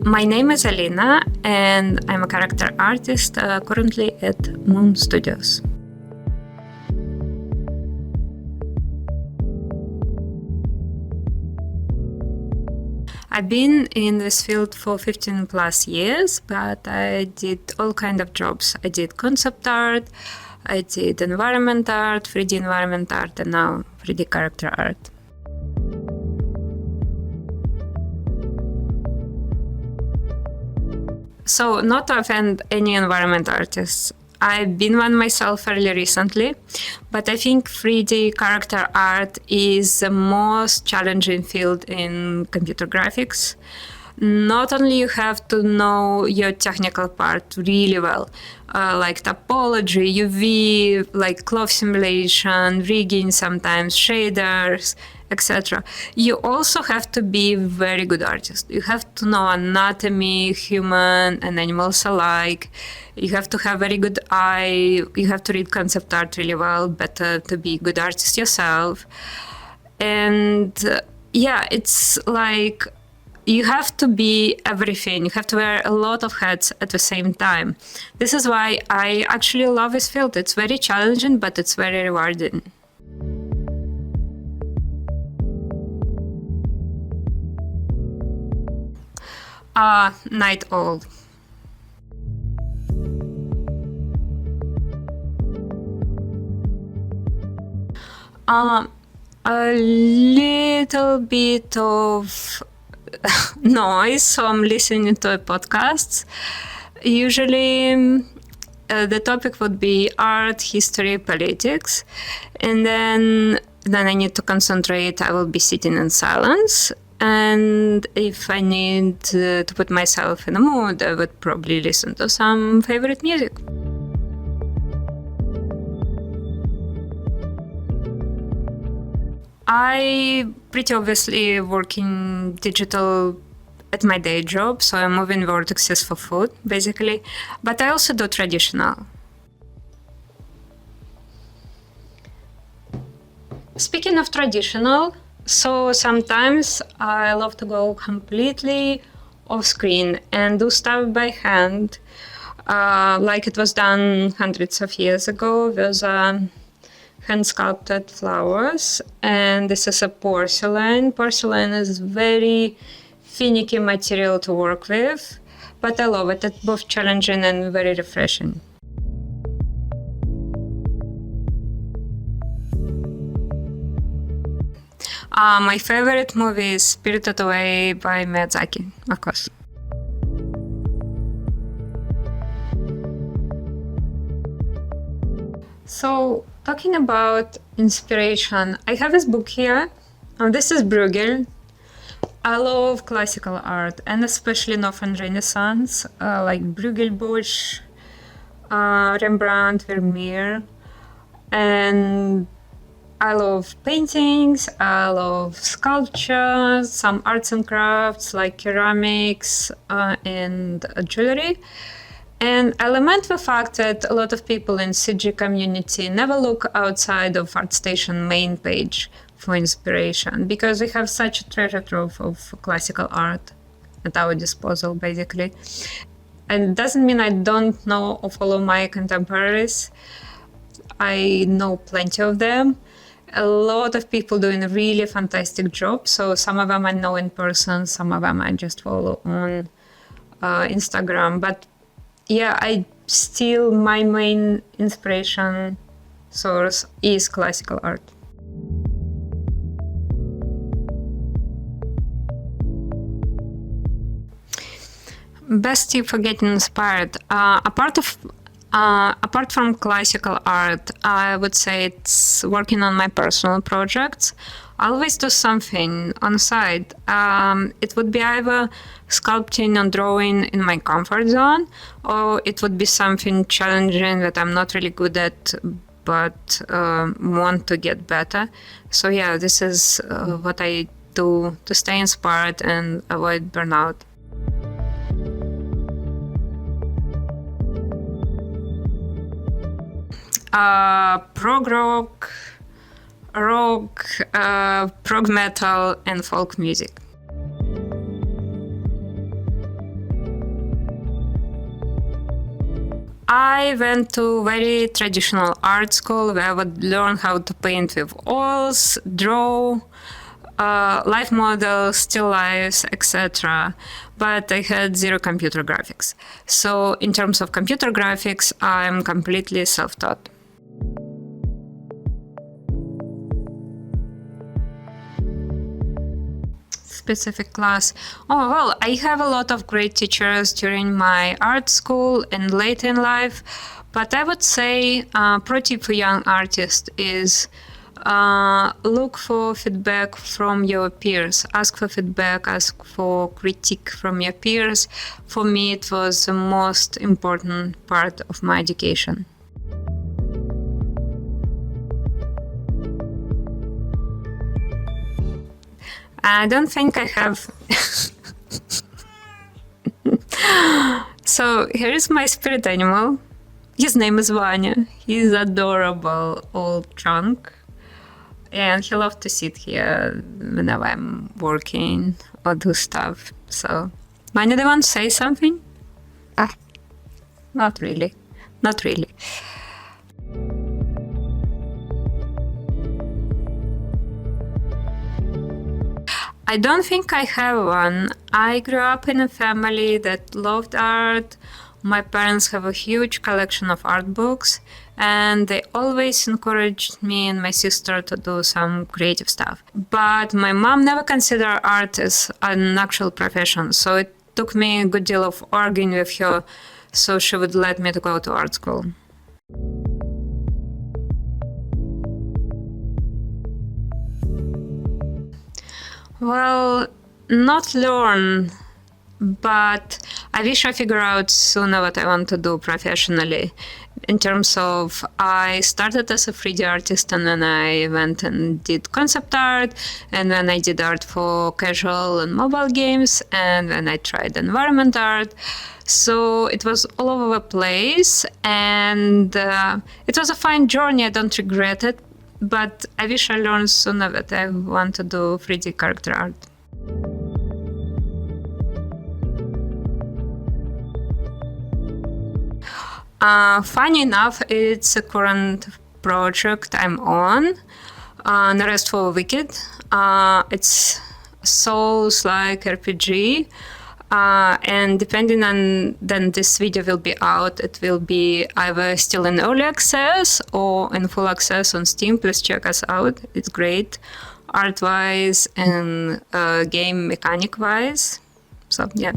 My name is Alina, and I'm a character artist currently at Moon Studios. I've been in this field for 15 plus years, but I did all kinds of jobs. I did concept art, I did environment art, 3D environment art, and now 3D character art. So, not to offend any environment artists, I've been one myself fairly recently, but I think 3D character art is the most challenging field in computer graphics. Not only you have to know your technical part really well, like topology, UV, like cloth simulation, rigging sometimes, shaders, etc. You also have to be a very good artist. You have to know anatomy, human and animals alike. You have to have very good eye. You have to read concept art really well, better to be a good artist yourself. And it's like you have to be everything. You have to wear a lot of hats at the same time. This is why I actually love this field. It's very challenging, but it's very rewarding. Night owl. A little bit of noise, so I'm listening to podcasts. Usually the topic would be art, history, politics, and then I need to concentrate. I will be sitting in silence. And if I need to put myself in a mood, I would probably listen to some favorite music. I pretty obviously work in digital at my day job, so I'm moving vortexes for food, basically. But I also do traditional. Speaking of traditional, so sometimes I love to go completely off screen and do stuff by hand, like it was done hundreds of years ago with hand sculpted flowers. And this is a porcelain. Porcelain is very finicky material to work with, but I love it. It's both challenging and very refreshing. My favorite movie is Spirited Away by Miyazaki, of course. So, talking about inspiration, I have this book here. This is Bruegel. I love classical art, and especially Northern Renaissance, like Bruegel, Bosch, Rembrandt, Vermeer, and I love paintings, I love sculpture, some arts and crafts like ceramics and jewelry. And I lament the fact that a lot of people in CG community never look outside of ArtStation main page for inspiration, because we have such a treasure trove of classical art at our disposal, basically. And it doesn't mean I don't know or follow my contemporaries. I know plenty of them. A lot of people doing a really fantastic job. So some of them I know in person, some of them I just follow on Instagram. But yeah, my main inspiration source is classical art. Best tip for getting inspired. Apart from classical art, I would say it's working on my personal projects. I always do something on the side. It would be either sculpting or drawing in my comfort zone, or it would be something challenging that I'm not really good at, but want to get better. So yeah, this is what I do to stay inspired and avoid burnout. Prog rock, prog metal, and folk music. I went to very traditional art school where I would learn how to paint with oils, draw, life models, still lifes, etc. But I had zero computer graphics. So in terms of computer graphics, I'm completely self-taught. Specific class. Oh, well, I have a lot of great teachers during my art school and late in life, but I would say pro tip for young artists is look for feedback from your peers. Ask for feedback, ask for critique from your peers. For me, it was the most important part of my education. I don't think I have. So here is my spirit animal. His name is Vanya. He's adorable old trunk. And he loves to sit here whenever I'm working or do stuff. So, Vanya, do you want to say something? Not really. Not really. I don't think I have one. I grew up in a family that loved art. My parents have a huge collection of art books, and they always encouraged me and my sister to do some creative stuff. But my mom never considered art as an actual profession, so it took me a good deal of arguing with her so she would let me to go to art school. Well, not learn, but I wish I figure out sooner what I want to do professionally. In terms of, I started as a 3D artist, and then I went and did concept art, and then I did art for casual and mobile games, and then I tried environment art. So it was all over the place, and it was a fine journey. I don't regret it. But I wish I learned sooner that I want to do 3D character art. Funny enough, it's a current project I'm on. The Rest for Wicked. It's Souls-like RPG. And depending on when this video will be out, it will be either still in early access or in full access on Steam. Please check us out. It's great art-wise and game mechanic-wise. So, yeah.